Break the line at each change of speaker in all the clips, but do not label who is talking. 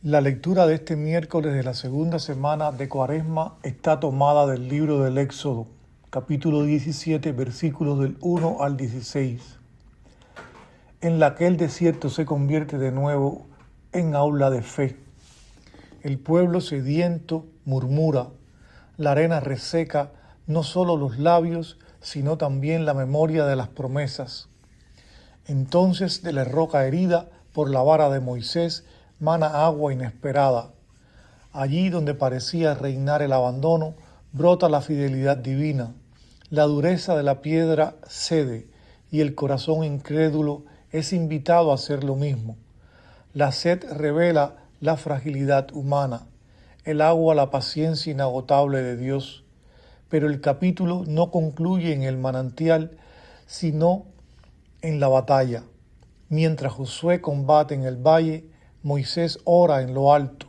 La lectura de este miércoles de la segunda semana de Cuaresma está tomada del libro del Éxodo, capítulo 17, versículos del 1 al 16. En la que el desierto se convierte de nuevo en aula de fe. El pueblo sediento murmura, la arena reseca no solo los labios, sino también la memoria de las promesas. Entonces de la roca herida por la vara de Moisés mana agua inesperada. Allí donde parecía reinar el abandono, brota la fidelidad divina. La dureza de la piedra cede y el corazón incrédulo es invitado a hacer lo mismo. La sed revela la fragilidad humana, el agua la paciencia inagotable de Dios. Pero el capítulo no concluye en el manantial, sino en la batalla. Mientras Josué combate en el valle, Moisés ora en lo alto.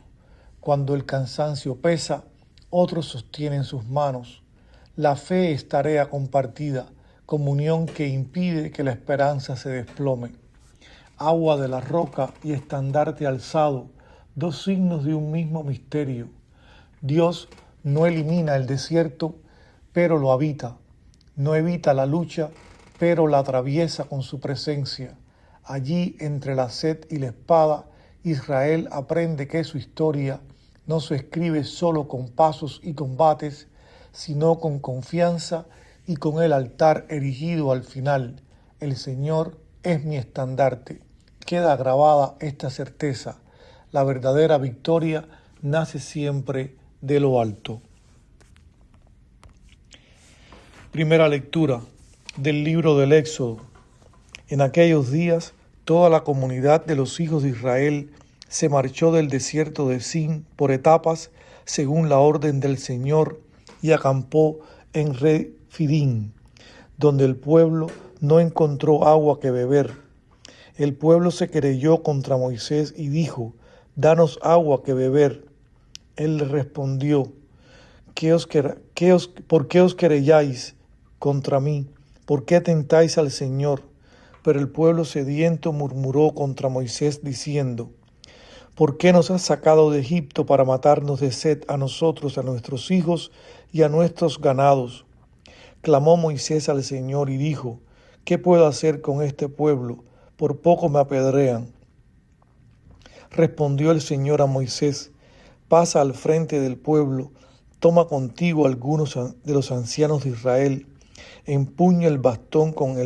Cuando el cansancio pesa, otros sostienen sus manos. La fe es tarea compartida, comunión que impide que la esperanza se desplome. Agua de la roca y estandarte alzado, dos signos de un mismo misterio. Dios no elimina el desierto, pero lo habita. No evita la lucha, pero la atraviesa con su presencia. Allí, entre la sed y la espada, Israel aprende que su historia no se escribe solo con pasos y combates, sino con confianza y con el altar erigido al final. El Señor es mi estandarte. Queda grabada esta certeza. La verdadera victoria nace siempre de lo alto. Primera lectura del libro del Éxodo. En aquellos días, toda la comunidad de los hijos de Israel se marchó del desierto de Sin por etapas, según la orden del Señor, y acampó en Refidim, donde el pueblo no encontró agua que beber. El pueblo se querelló contra Moisés y dijo: «Danos agua que beber». Él le respondió: ¿Por qué os querelláis contra mí? ¿Por qué tentáis al Señor? Pero el pueblo sediento murmuró contra Moisés diciendo: ¿por qué nos has sacado de Egipto para matarnos de sed a nosotros, a nuestros hijos y a nuestros ganados? Clamó Moisés al Señor y dijo: ¿qué puedo hacer con este pueblo? Por poco me apedrean. Respondió el Señor a Moisés: pasa al frente del pueblo, toma contigo algunos de los ancianos de Israel, empuña el bastón con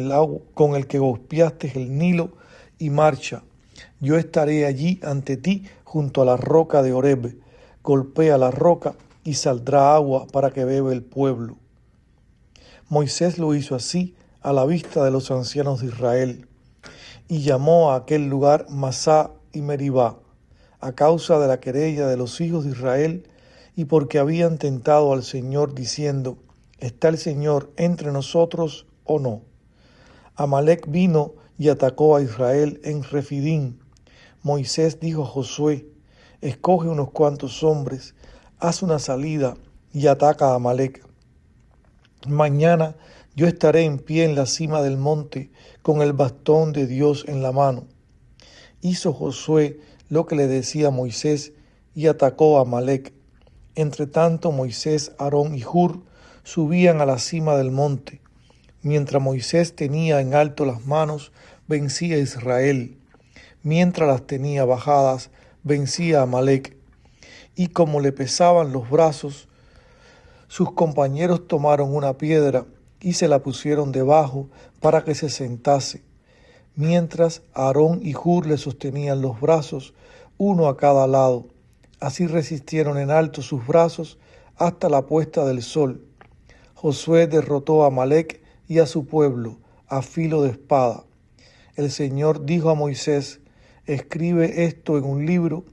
el que golpeaste el Nilo y marcha. Yo estaré allí ante ti junto a la roca de Horeb. Golpea la roca y saldrá agua para que beba el pueblo. Moisés lo hizo así a la vista de los ancianos de Israel, y llamó a aquel lugar Masá y Meribá, a causa de la querella de los hijos de Israel, y porque habían tentado al Señor diciendo: ¿está el Señor entre nosotros o no? Amalec vino y atacó a Israel en Refidim. Moisés dijo a Josué: escoge unos cuantos hombres, haz una salida y ataca a Amalec. Mañana yo estaré en pie en la cima del monte con el bastón de Dios en la mano. Hizo Josué lo que le decía Moisés y atacó a Amalec. Entretanto Moisés, Aarón y Hur subían a la cima del monte. Mientras Moisés tenía en alto las manos, vencía a Israel. Mientras las tenía bajadas, vencía a Amalec. Y como le pesaban los brazos, sus compañeros tomaron una piedra y se la pusieron debajo para que se sentase, mientras Aarón y Hur le sostenían los brazos, uno a cada lado. Así resistieron en alto sus brazos hasta la puesta del sol. Josué derrotó a Amalec y a su pueblo a filo de espada. El Señor dijo a Moisés: escribe esto en un libro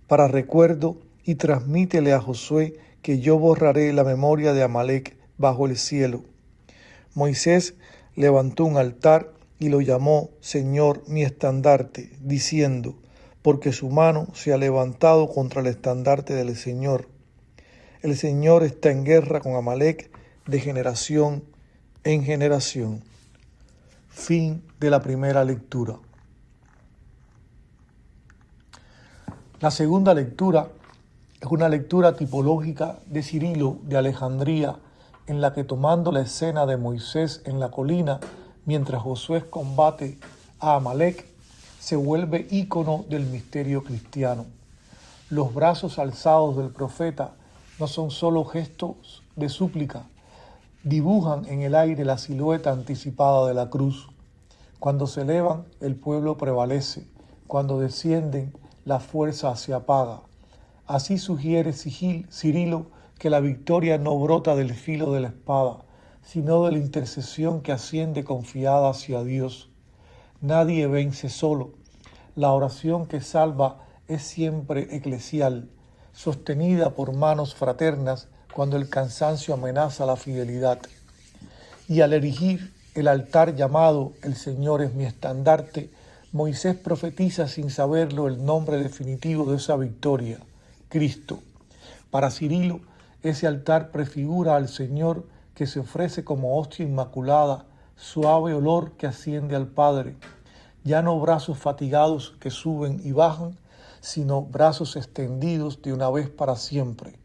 para recuerdo y transmítele a Josué que yo borraré la memoria de Amalec bajo el cielo. Moisés levantó un altar y lo llamó Señor mi estandarte, diciendo: porque su mano se ha levantado contra el estandarte del Señor. El Señor está en guerra con Amalec de generación en generación. Fin de la primera lectura. La segunda lectura es una lectura tipológica de Cirilo de Alejandría, en la que, tomando la escena de Moisés en la colina mientras Josué combate a Amalek, se vuelve ícono del misterio cristiano. Los brazos alzados del profeta no son solo gestos de súplica, dibujan en el aire la silueta anticipada de la cruz. Cuando se elevan, el pueblo prevalece; cuando descienden, la fuerza se apaga. Así sugiere Cirilo que la victoria no brota del filo de la espada, sino de la intercesión que asciende confiada hacia Dios. Nadie vence solo. La oración que salva es siempre eclesial, sostenida por manos fraternas cuando el cansancio amenaza la fidelidad. Y al erigir el altar llamado "El Señor es mi estandarte", Moisés profetiza sin saberlo el nombre definitivo de esa victoria: Cristo. Para Cirilo, ese altar prefigura al Señor que se ofrece como hostia inmaculada, suave olor que asciende al Padre. Ya no brazos fatigados que suben y bajan, sino brazos extendidos de una vez para siempre.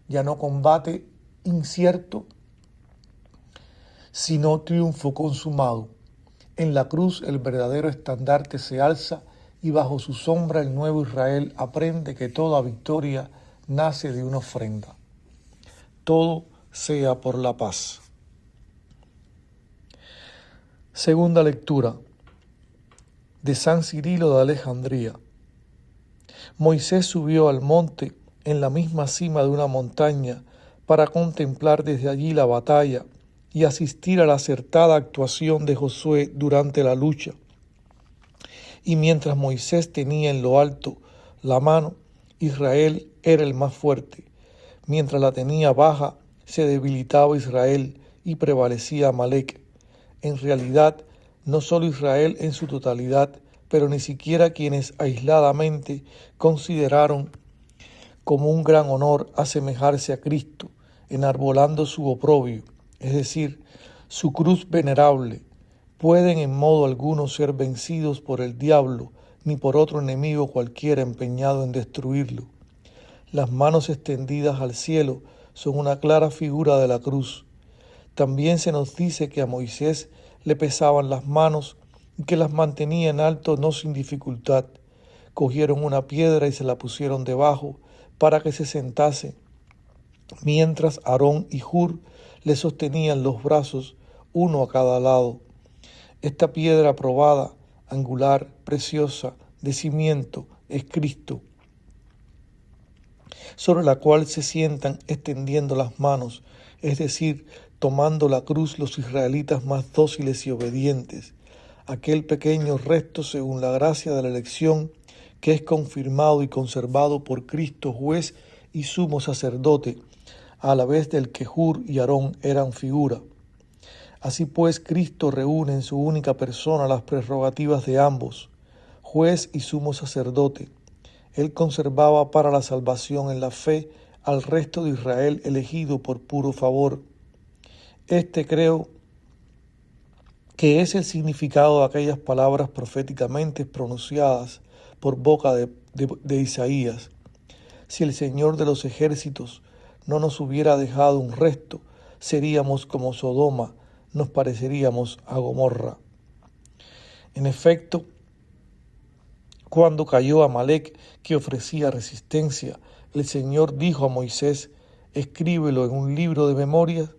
Ya no combate incierto, sino triunfo consumado. En la cruz el verdadero estandarte se alza, y bajo su sombra el nuevo Israel aprende que toda victoria nace de una ofrenda. Todo sea por la paz. Segunda lectura de San Cirilo de Alejandría. Moisés subió al monte en la misma cima de una montaña para contemplar desde allí la batalla y asistir a la acertada actuación de Josué durante la lucha. Y mientras Moisés tenía en lo alto la mano, Israel era el más fuerte. Mientras la tenía baja, se debilitaba Israel y prevalecía Amalek. En realidad, no solo Israel en su totalidad, pero ni siquiera quienes aisladamente consideraron como un gran honor asemejarse a Cristo, enarbolando su oprobio, es decir, su cruz venerable, pueden en modo alguno ser vencidos por el diablo, ni por otro enemigo cualquiera empeñado en destruirlo. Las manos extendidas al cielo son una clara figura de la cruz. También se nos dice que a Moisés le pesaban las manos y que las mantenía en alto no sin dificultad. Cogieron una piedra y se la pusieron debajo para que se sentase, mientras Aarón y Hur le sostenían los brazos, uno a cada lado. Esta piedra probada, angular, preciosa, de cimiento, es Cristo, sobre la cual se sientan extendiendo las manos, es decir, tomando la cruz los israelitas más dóciles y obedientes, aquel pequeño resto según la gracia de la elección que es confirmado y conservado por Cristo, juez y sumo sacerdote, a la vez del que Hur y Aarón eran figura. Así pues, Cristo reúne en su única persona las prerrogativas de ambos, juez y sumo sacerdote. Él conservaba para la salvación en la fe al resto de Israel elegido por puro favor. Creo que es el significado de aquellas palabras proféticamente pronunciadas por boca de Isaías. Si el Señor de los ejércitos no nos hubiera dejado un resto, seríamos como Sodoma, nos pareceríamos a Gomorra. En efecto, cuando cayó Amalek, que ofrecía resistencia, el Señor dijo a Moisés: escríbelo en un libro de memorias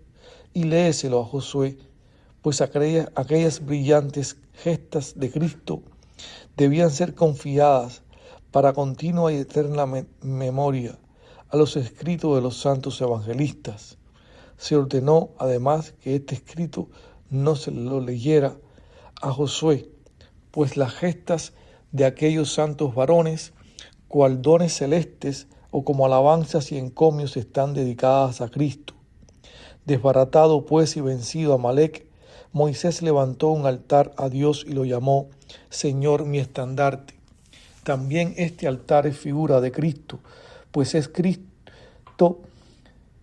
y léeselo a Josué, pues aquellas brillantes gestas de Cristo debían ser confiadas para continua y eterna memoria a los escritos de los santos evangelistas. Se ordenó además que este escrito no se lo leyera a Josué, pues las gestas de aquellos santos varones, cual dones celestes o como alabanzas y encomios, están dedicadas a Cristo. Desbaratado pues y vencido Amalek, Moisés levantó un altar a Dios y lo llamó Señor mi estandarte. También este altar es figura de Cristo, pues es Cristo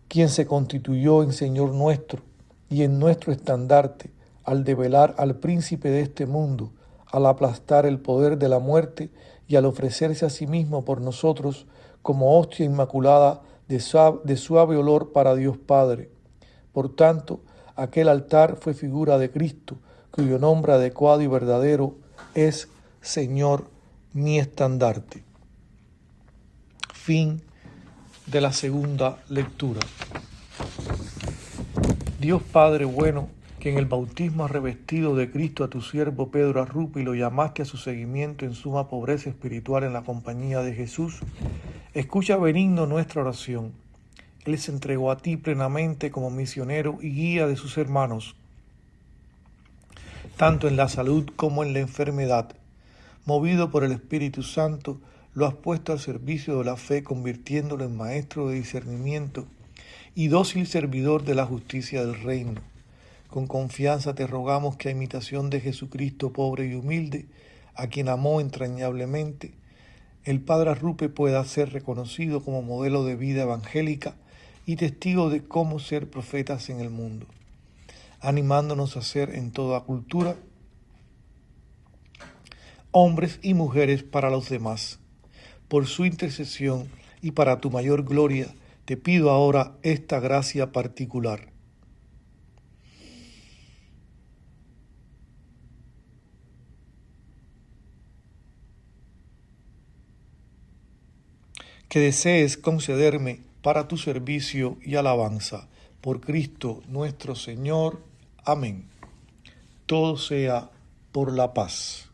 quien se constituyó en Señor nuestro y en nuestro estandarte, al develar al príncipe de este mundo, al aplastar el poder de la muerte y al ofrecerse a sí mismo por nosotros como hostia inmaculada de suave olor para Dios Padre. Por tanto, aquel altar fue figura de Cristo, cuyo nombre adecuado y verdadero es Señor, mi estandarte. Fin de la segunda lectura. Dios Padre bueno, que en el bautismo has revestido de Cristo a tu siervo Pedro Arrupe y lo llamaste a su seguimiento en suma pobreza espiritual en la compañía de Jesús, escucha benigno nuestra oración. Él se entregó a ti plenamente como misionero y guía de sus hermanos, tanto en la salud como en la enfermedad. Movido por el Espíritu Santo, lo has puesto al servicio de la fe, convirtiéndolo en maestro de discernimiento y dócil servidor de la justicia del reino. Con confianza te rogamos que a imitación de Jesucristo pobre y humilde, a quien amó entrañablemente, el Padre Arrupe pueda ser reconocido como modelo de vida evangélica y testigo de cómo ser profetas en el mundo, animándonos a ser en toda cultura hombres y mujeres para los demás. Por su intercesión y para tu mayor gloria, te pido ahora esta gracia particular. Que desees concederme para tu servicio y alabanza. Por Cristo nuestro Señor. Amén. Todo sea por la paz.